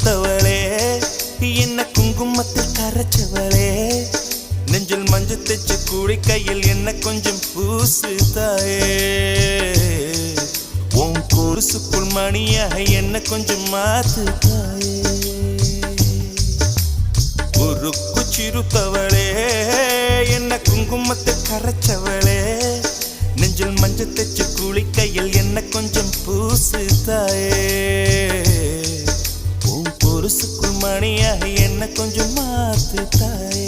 சிறுத்தவளே என்ன குங்குமத்தில் கரைச்சவளே நெஞ்சில் மஞ்சள் தைச்ச கூடி கையில் என்ன கொஞ்சம் பூசு தாயே உன் கொலுசுக்குள் மணியாக என்ன கொஞ்சம் மாத்து தாயே உருக்கு சிறுத்தவளே என்ன குங்குமத்தில் கரைச்சவளே நெஞ்சில் மஞ்சள் தைச்ச கூலி கையில் என்ன கொஞ்சம் பூசு தாயே உன் பொருசுக்குள் மணியாக என்ன கொஞ்சம் மாத்து தாயே